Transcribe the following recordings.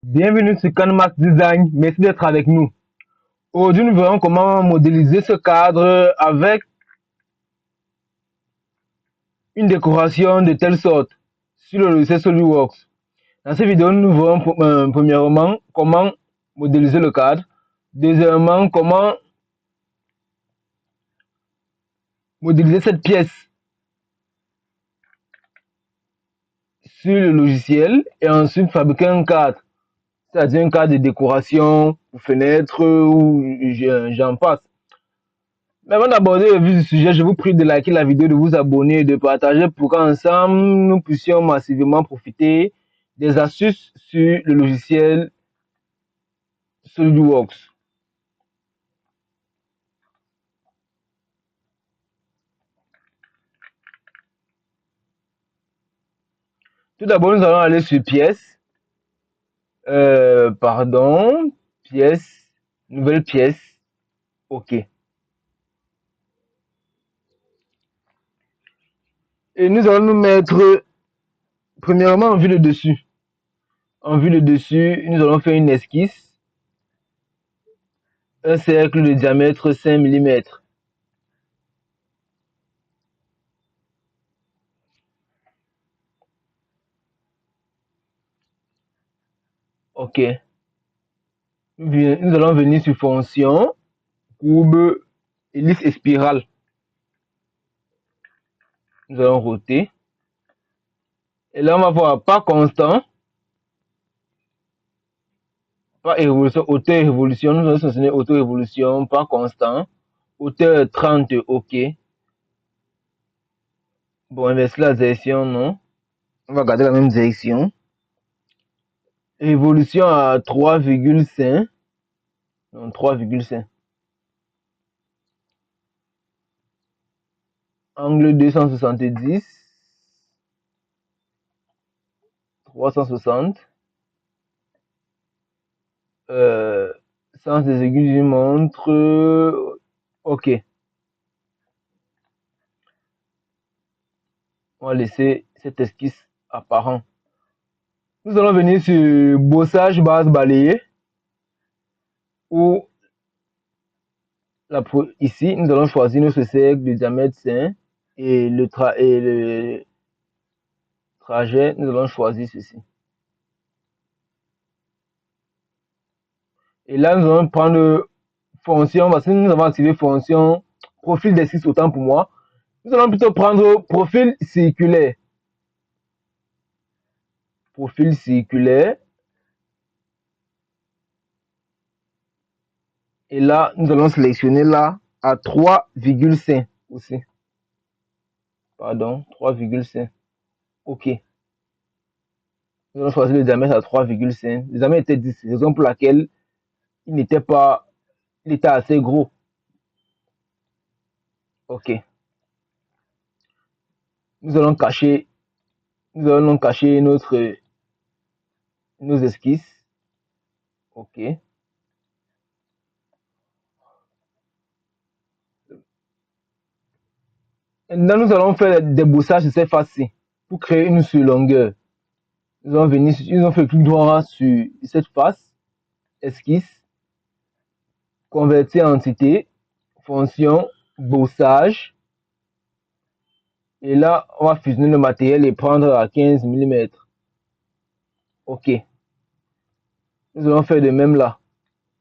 Bienvenue sur Canvas Design, merci d'être avec nous. Aujourd'hui, nous verrons comment modéliser ce cadre avec une décoration de telle sorte sur le logiciel SolidWorks. Dans cette vidéo, nous verrons premièrement comment modéliser le cadre, deuxièmement comment modéliser cette pièce sur le logiciel et ensuite fabriquer un cadre, c'est-à-dire un cadre de décoration pour fenêtres ou j'en passe. Mais avant d'aborder le vif du sujet, je vous prie de liker la vidéo, de vous abonner et de partager pour qu'ensemble nous puissions massivement profiter des astuces sur le logiciel SolidWorks. Tout d'abord, nous allons aller sur pièce, pièce, nouvelle pièce, OK. Et nous allons nous mettre premièrement en vue de dessus. En vue de dessus, nous allons faire une esquisse, un cercle de diamètre 5 mm. OK. Nous allons venir sur fonction, courbe, ellipse et spirale. Nous allons roter. Et là, on va voir pas constant, pas évolution, hauteur évolution. Nous allons sélectionner hauteur évolution, pas constant. Hauteur 30, OK. Bon, inverser la direction, non. On va garder la même direction. Évolution à 3,5. Non, 3,5. Angle 270. 360. Sens des aiguilles d'une montre. OK. On va laisser cette esquisse apparent. Nous allons venir sur bossage base balayée. Ou ici, nous allons choisir notre cercle de diamètre 5 et le trajet, nous allons choisir ceci. Et là, nous allons prendre fonction, parce que nous avons activé fonction profil d'esquisse autant pour moi. Nous allons plutôt prendre profil circulaire. Profil circulaire. Et là, nous allons sélectionner là à 3,5 aussi. Pardon, 3,5. OK. Nous allons choisir le diamètre à 3,5. Le diamètre était 10, raison pour laquelle il n'était pas, il était assez gros. OK. Nous allons cacher nos esquisses. OK. Maintenant, nous allons faire des bossages de cette face-ci pour créer une surlongueur. Nous allons faire clic droit sur cette face, esquisse, convertir en entité, fonction, bossage. Et là, on va fusionner le matériel et prendre à 15 mm. OK. Nous allons faire de même là,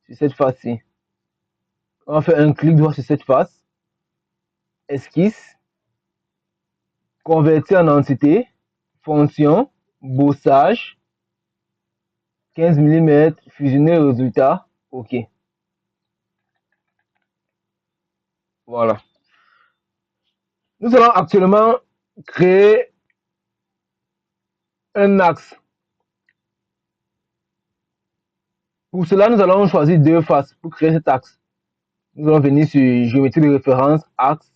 sur cette face-ci. On va faire un clic droit sur cette face, esquisse, convertir en entité, fonction, bossage, 15 mm, fusionner le résultat, OK. Voilà. Nous allons actuellement créer un axe. Pour cela, nous allons choisir deux faces pour créer cet axe. Nous allons venir sur géométrie de référence, axe,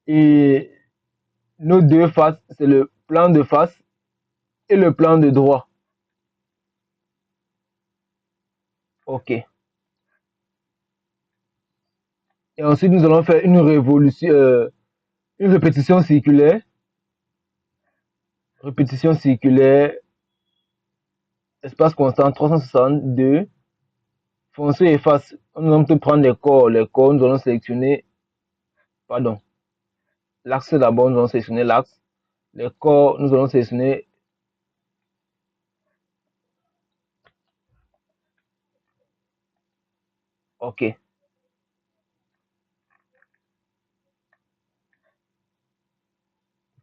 et nos deux faces, c'est le plan de face et le plan de droit. OK. Et ensuite, nous allons faire une répétition circulaire. Répétition circulaire. espace constant 362, foncer efface. Nous allons prendre les corps, nous allons sélectionner, pardon, l'axe d'abord, nous allons sélectionner l'axe. Les corps, nous allons sélectionner, OK.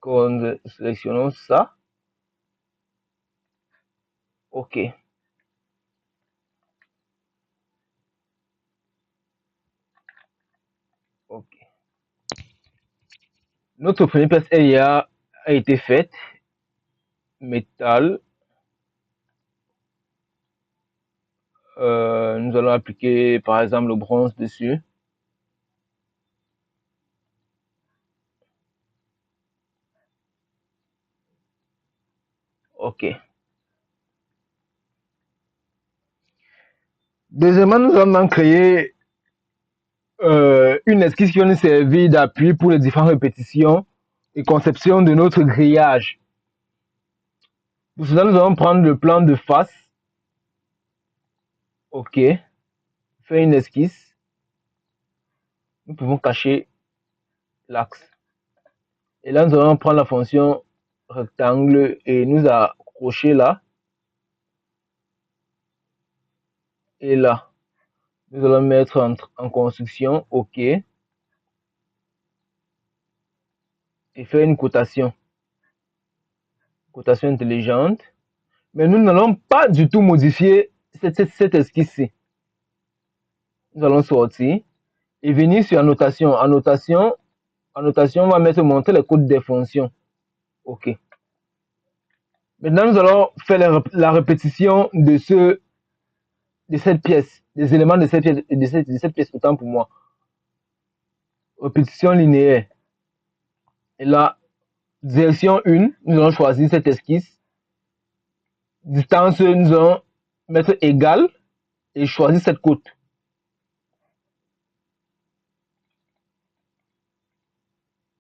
Quand nous sélectionnons ça, OK. OK. Notre première pièce a été faite. Métal. Nous allons appliquer par exemple le bronze dessus. OK. Deuxièmement, nous allons créer une esquisse qui va nous servir d'appui pour les différentes répétitions et conception de notre grillage. Pour cela, nous allons prendre le plan de face. OK. Faire une esquisse. Nous pouvons cacher l'axe. Et là, nous allons prendre la fonction rectangle et nous accrocher là. Et là. Nous allons mettre en construction. OK. Et faire une cotation. Cotation intelligente. Mais nous n'allons pas du tout modifier cette esquisse-ci. Nous allons sortir et venir sur annotation. Annotation, on va mettre montrer les codes des fonctions. OK. Maintenant, nous allons faire la répétition de cette pièce, des éléments de cette pièce, de cette pièce, autant pour moi. Répétition linéaire. Et là, direction 1, nous allons choisir cette esquisse. Distance, nous allons mettre égal et choisir cette côte.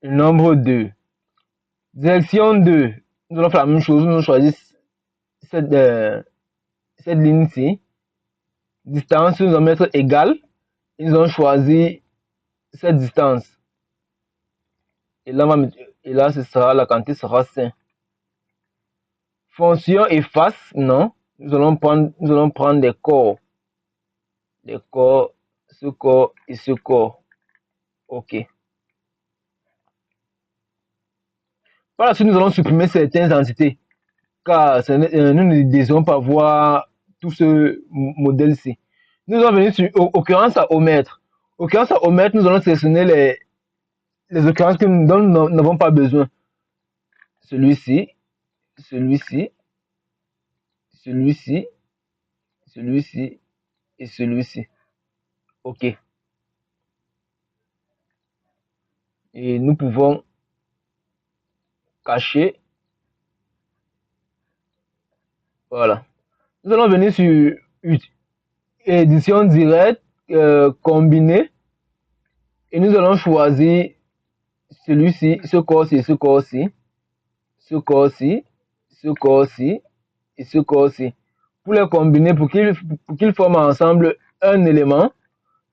Nombre 2. Direction 2, nous allons faire la même chose, nous allons choisir cette ligne-ci. Distance, nous allons mettre égal et nous allons choisir cette distance. Et là, ce sera, la quantité sera 5. Fonction efface, non. Nous allons prendre des corps. Des corps, ce corps et ce corps. OK. Par la suite, nous allons supprimer certaines entités. Car nous ne désirons pas voir tout ce modèle-ci. Nous allons venir sur occurrence à omettre. Occurrence à omettre, nous allons sélectionner les occurrences dont nous n'avons pas besoin. Celui-ci, celui-ci, celui-ci, celui-ci et celui-ci. OK. Et nous pouvons cacher. Voilà. Nous allons venir sur édition directe, combiner. Et nous allons choisir celui-ci, ce corps-ci, ce corps-ci, ce corps-ci, ce corps-ci et ce corps-ci. Pour les combiner, pour qu'ils forment ensemble un élément.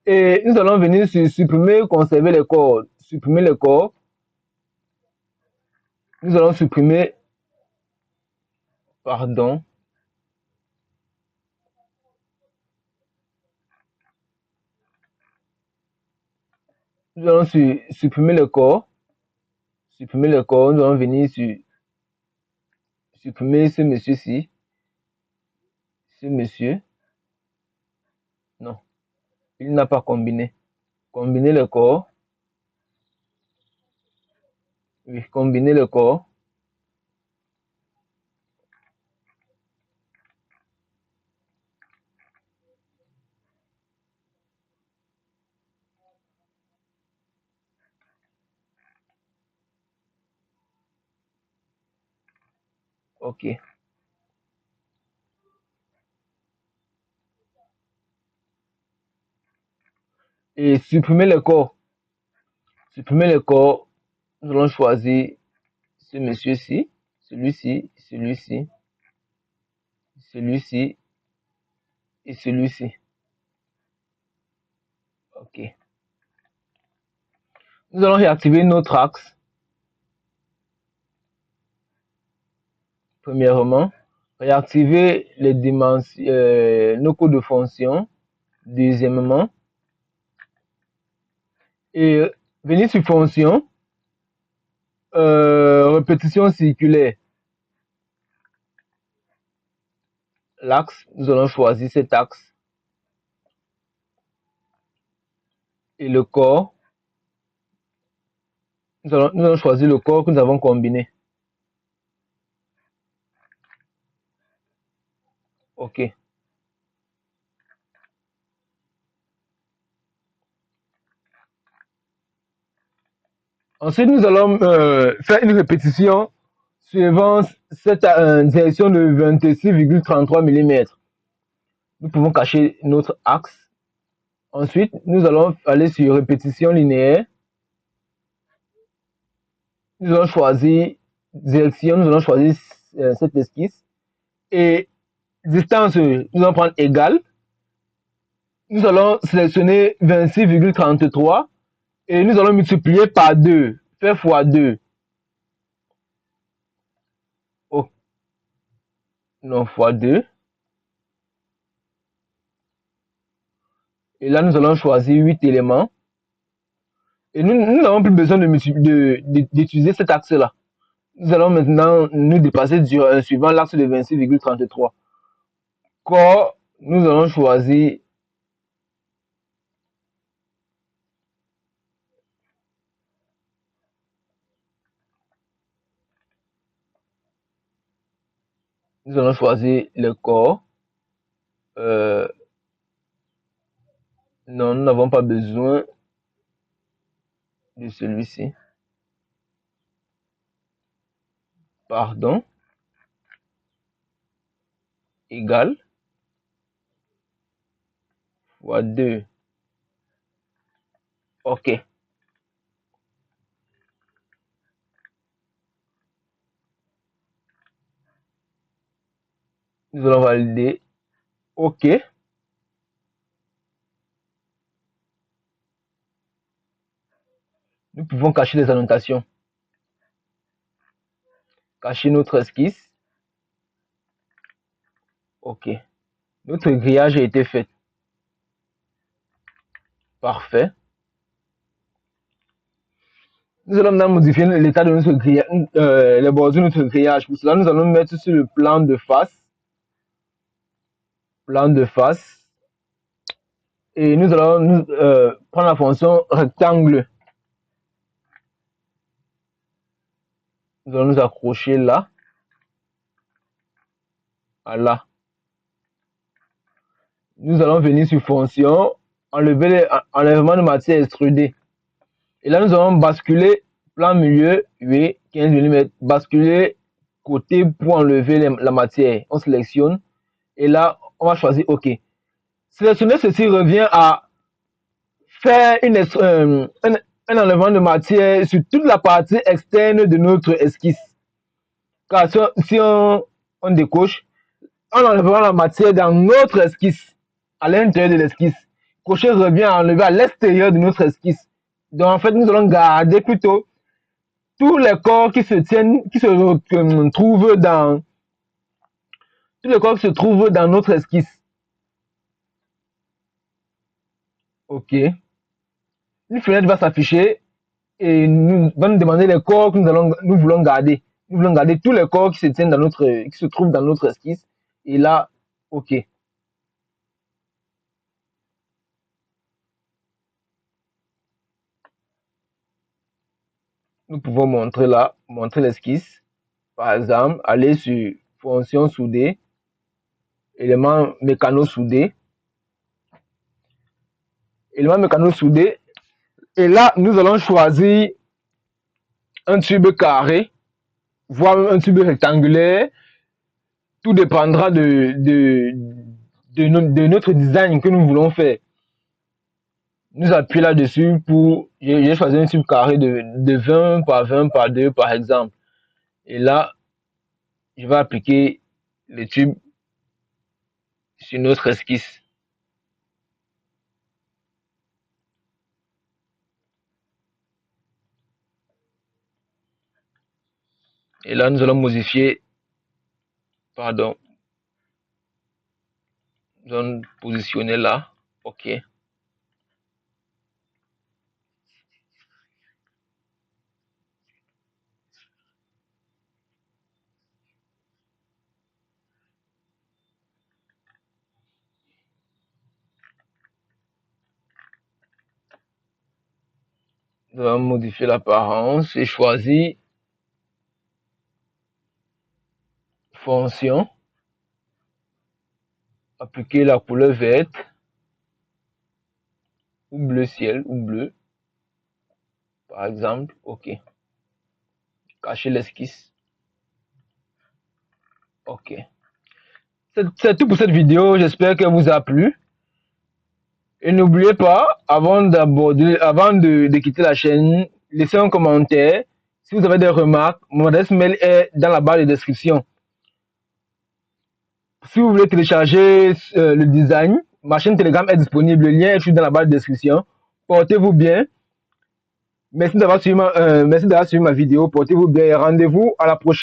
Et nous allons venir sur supprimer, conserver les corps. Supprimer les corps. Nous allons supprimer, pardon. Nous allons supprimer le corps. Supprimer le corps. Nous allons venir sur supprimer ce monsieur-ci. Ce monsieur. Non. Il n'a pas combiné. Combiner le corps. Oui, combiner le corps. OK. Et supprimer le corps. Supprimer le corps. Nous allons choisir ce monsieur-ci, celui-ci, celui-ci, celui-ci et celui-ci. OK. Nous allons réactiver notre axe. Premièrement, réactiver les dimensions, nos codes de fonction. Deuxièmement, et venir sur fonction, répétition circulaire. L'axe, nous allons choisir cet axe. Et le corps, nous allons choisir le corps que nous avons combiné. OK. Ensuite, nous allons faire une répétition suivant cette direction de 26,33 mm. Nous pouvons cacher notre axe. Ensuite, nous allons aller sur répétition linéaire. Nous allons choisir direction, nous allons choisir cette esquisse. Et distance, nous allons prendre égal. Nous allons sélectionner 26,33 et nous allons multiplier par 2, faire fois 2. Oh, non, fois 2. Et là, nous allons choisir 8 éléments. Et nous n'avons plus besoin d'utiliser cet axe-là. Nous allons maintenant nous dépasser suivant l'axe de 26,33. Corps, nous allons choisir le corps. Non, nous n'avons pas besoin de celui-ci. Pardon. Égal. Fois 2. OK. Nous allons valider. OK. Nous pouvons cacher les annotations. Cacher notre esquisse. OK. Notre grillage a été fait. Parfait. Nous allons maintenant modifier l'état de notre grillage, les bordures de notre grillage. Pour cela, nous allons mettre sur le plan de face. Plan de face. Et nous allons prendre la fonction rectangle. Nous allons nous accrocher là. À là. Nous allons venir sur fonction, enlever enlèvement de matière extrudée. Et là, nous allons basculer plan milieu, 8, 15 mm, basculer côté pour enlever la matière. On sélectionne et là, on va choisir OK. Sélectionner ceci revient à faire un enlèvement de matière sur toute la partie externe de notre esquisse. Car si on décoche, on enlèvera la matière dans notre esquisse, à l'intérieur de l'esquisse. Cocher revient à enlever à l'extérieur de notre esquisse. Donc en fait, nous allons garder plutôt tous les corps qui se trouvent dans notre esquisse. OK. Une fenêtre va s'afficher et va nous demander les corps que nous voulons garder. Nous voulons garder tous les corps qui se trouvent dans notre esquisse. Et là, OK. Nous pouvons montrer l'esquisse. Par exemple, aller sur fonction soudée, élément mécano soudé. Élément mécano soudé. Et là, nous allons choisir un tube carré, voire un tube rectangulaire. Tout dépendra de notre design que nous voulons faire. Nous appuyons là-dessus pour, j'ai choisi un tube carré de 20 par 20 par 2 par exemple. Et là, je vais appliquer le tube sur notre esquisse. Et là, nous allons modifier, pardon, nous allons positionner là. OK. Nous allons modifier l'apparence et choisir fonction. Appliquer la couleur verte ou bleu ciel ou bleu, par exemple. OK. Cacher l'esquisse. OK. C'est tout pour cette vidéo. J'espère qu'elle vous a plu. Et n'oubliez pas, avant de quitter la chaîne, laissez un commentaire. Si vous avez des remarques, mon adresse mail est dans la barre de description. Si vous voulez télécharger le design, ma chaîne Telegram est disponible. Le lien est dans la barre de description. Portez-vous bien. Merci d'avoir suivi ma vidéo. Portez-vous bien et rendez-vous à la prochaine.